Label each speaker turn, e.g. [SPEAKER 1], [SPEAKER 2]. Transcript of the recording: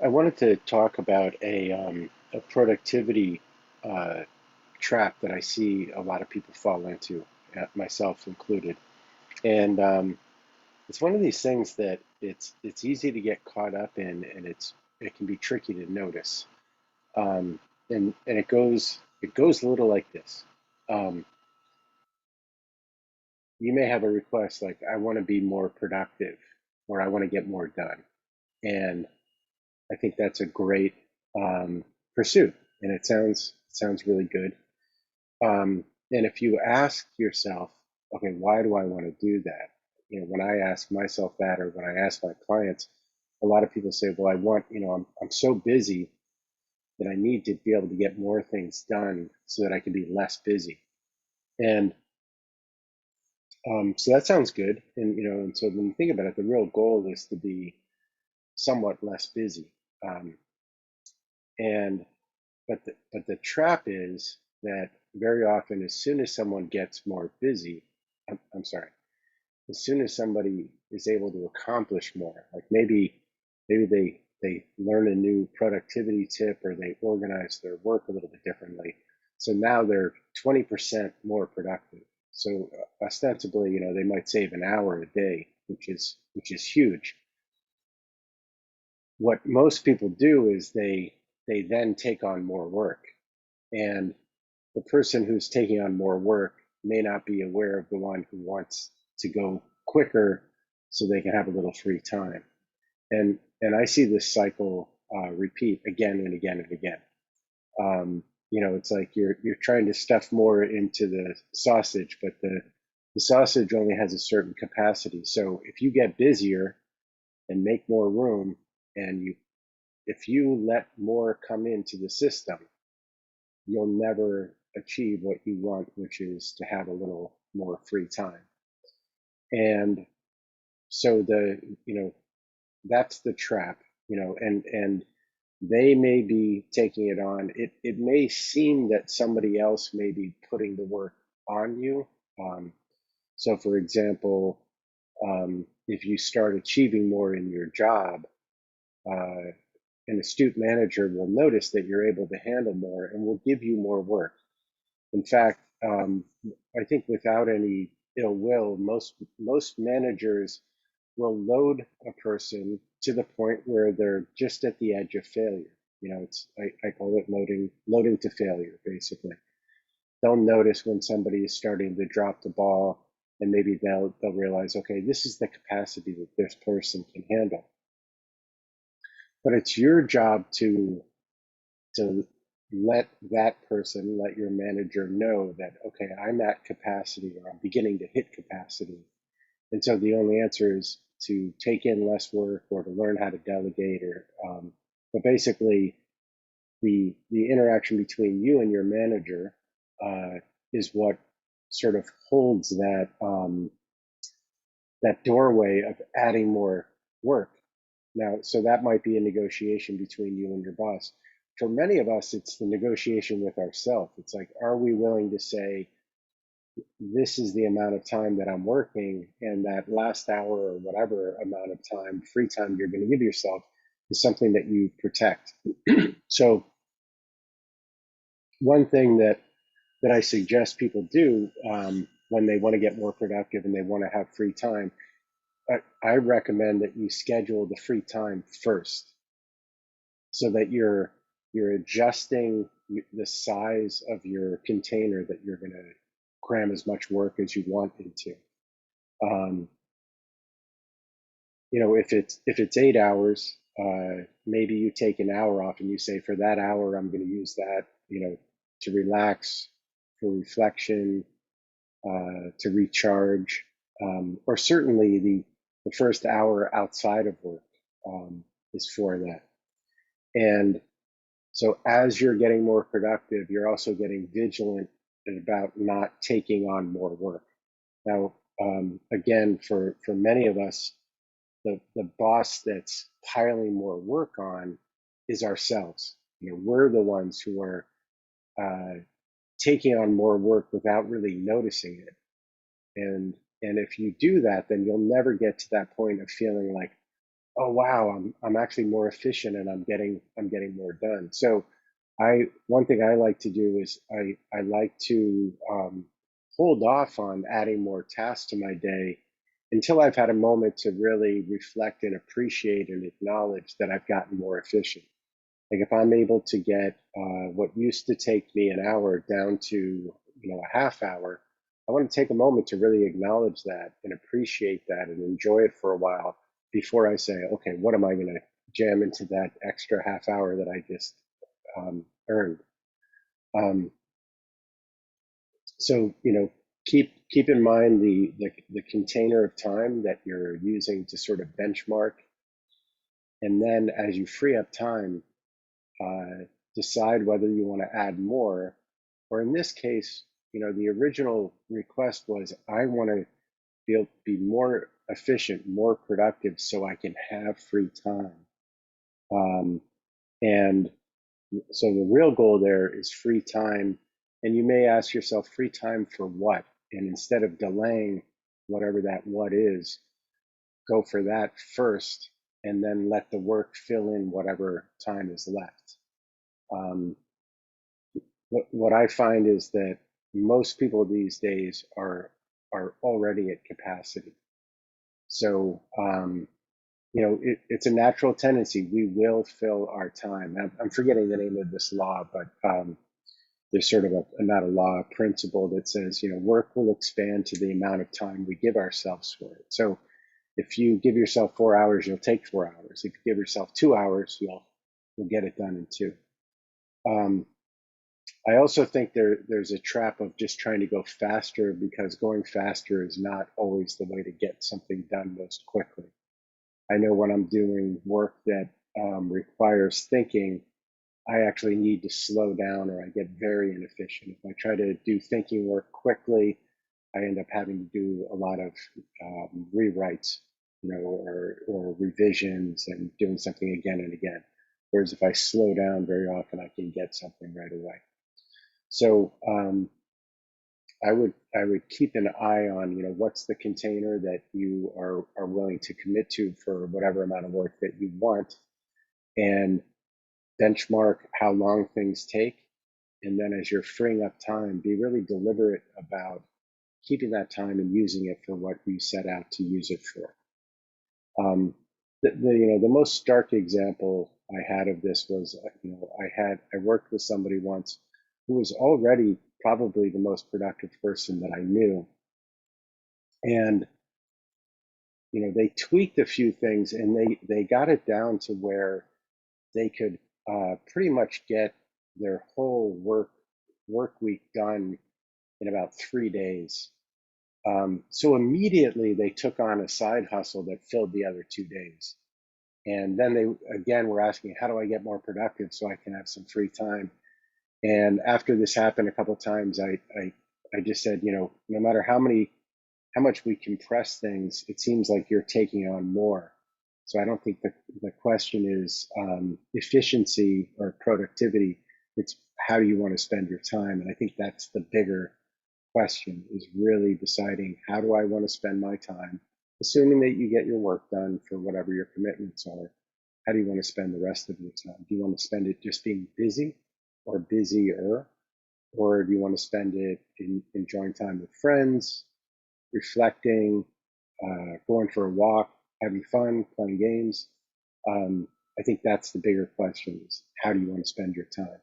[SPEAKER 1] I wanted to talk about a productivity uh, trap that I see a lot of people fall into, myself included. And it's one of these things that it's easy to get caught up in, and it can be tricky to notice. Um, and it goes a little like this. Um, you may have a request like, I want to be more productive, or I want to get more done, and I think that's a great pursuit, and it sounds really good. And if you ask yourself, okay, why do I want to do that? When I ask myself that, or when I ask my clients, a lot of people say, well, I'm so busy that I need to be able to get more things done so that I can be less busy. And so that sounds good. And so when you think about it, the real goal is to be somewhat less busy. Um, and but the trap is that very often, as soon as someone gets more busy, I'm sorry, as soon as somebody is able to accomplish more, like maybe they learn a new productivity tip, or they organize their work a little bit differently. So now they're 20% more productive. So ostensibly, they might save an hour a day, which is huge. What most people do is they then take on more work, and the person who's taking on more work may not be aware of the one who wants to go quicker so they can have a little free time. And I see this cycle repeat again and again and again. It's like you're trying to stuff more into the sausage, but the sausage only has a certain capacity. So if you get busier and make more room, and if you let more come into the system, you'll never achieve what you want, which is to have a little more free time. And so that's the trap, and they may be taking it on. It may seem that somebody else may be putting the work on you. Um, so for example, if you start achieving more in your job, uh, an astute manager will notice that you're able to handle more and will give you more work. In fact, I think without any ill will, most managers will load a person to the point where they're just at the edge of failure. I call it loading to failure, basically. They'll notice when somebody is starting to drop the ball, and maybe they'll realize, okay, this is the capacity that this person can handle. But it's your job to let your manager know that, okay, I'm at capacity, or I'm beginning to hit capacity. And so the only answer is to take in less work, or to learn how to delegate, but basically the interaction between you and your manager is what sort of holds that doorway of adding more work. Now, so that might be a negotiation between you and your boss. For many of us, it's the negotiation with ourselves. It's like, are we willing to say, this is the amount of time that I'm working, and that last hour or whatever amount of time, free time you're going to give yourself, is something that you protect. So one thing that I suggest people do when they want to get more productive and they want to have free time, I recommend that you schedule the free time first, so that you're adjusting the size of your container that you're going to cram as much work as you want into. Um, if it's 8 hours, maybe you take an hour off, and you say, for that hour, I'm going to use that, to relax, for reflection, to recharge, or certainly the first hour outside of work is for that. And so as you're getting more productive, you're also getting vigilant about not taking on more work. Now, again, for many of us, the boss that's piling more work on is ourselves. We're the ones who are uh, taking on more work without really noticing it. And if you do that, then you'll never get to that point of feeling like, oh wow, I'm actually more efficient and I'm getting more done. So one thing I like to do is I like to hold off on adding more tasks to my day until I've had a moment to really reflect and appreciate and acknowledge that I've gotten more efficient. Like if I'm able to get what used to take me an hour down to a half hour, I want to take a moment to really acknowledge that and appreciate that and enjoy it for a while before I say, okay, what am I going to jam into that extra half hour that I just earned? Um, so keep in mind the container of time that you're using to sort of benchmark, and then as you free up time, uh, decide whether you want to add more, or in this case, the original request was I want to be more efficient, more productive, so I can have free time. Um, and so the real goal there is free time. And you may ask yourself, free time for what? And instead of delaying whatever that what is, go for that first and then let the work fill in whatever time is left. Um, what I find is that most people these days are already at capacity. So it's a natural tendency. We will fill our time. I'm forgetting the name of this law, but there's sort of not a law, a principle that says, work will expand to the amount of time we give ourselves for it. So if you give yourself 4 hours, you'll take 4 hours. If you give yourself 2 hours, you'll get it done in two. Um, I also think there's a trap of just trying to go faster, because going faster is not always the way to get something done most quickly. I know when I'm doing work that requires thinking, I actually need to slow down or I get very inefficient. If I try to do thinking work quickly, I end up having to do a lot of rewrites, or revisions and doing something again and again. Whereas if I slow down, very often I can get something right away. So I would keep an eye on, what's the container that you are willing to commit to for whatever amount of work that you want, and benchmark how long things take. And then as you're freeing up time, be really deliberate about keeping that time and using it for what you set out to use it for. The most stark example I had of this was, I worked with somebody once who was already probably the most productive person that I knew. And, they tweaked a few things and they got it down to where they could pretty much get their whole work week done in about 3 days. So immediately they took on a side hustle that filled the other 2 days. And then they again were asking, how do I get more productive so I can have some free time? And after this happened a couple of times, I just said, no matter how much we compress things, it seems like you're taking on more. So I don't think the question is efficiency or productivity. It's how do you want to spend your time? And I think that's the bigger question, is really deciding, how do I want to spend my time, assuming that you get your work done for whatever your commitments are. How do you want to spend the rest of your time? Do you want to spend it just being busy or busier? Or do you want to spend it in enjoying time with friends, reflecting, going for a walk, having fun, playing games? I think that's the bigger question, is how do you want to spend your time?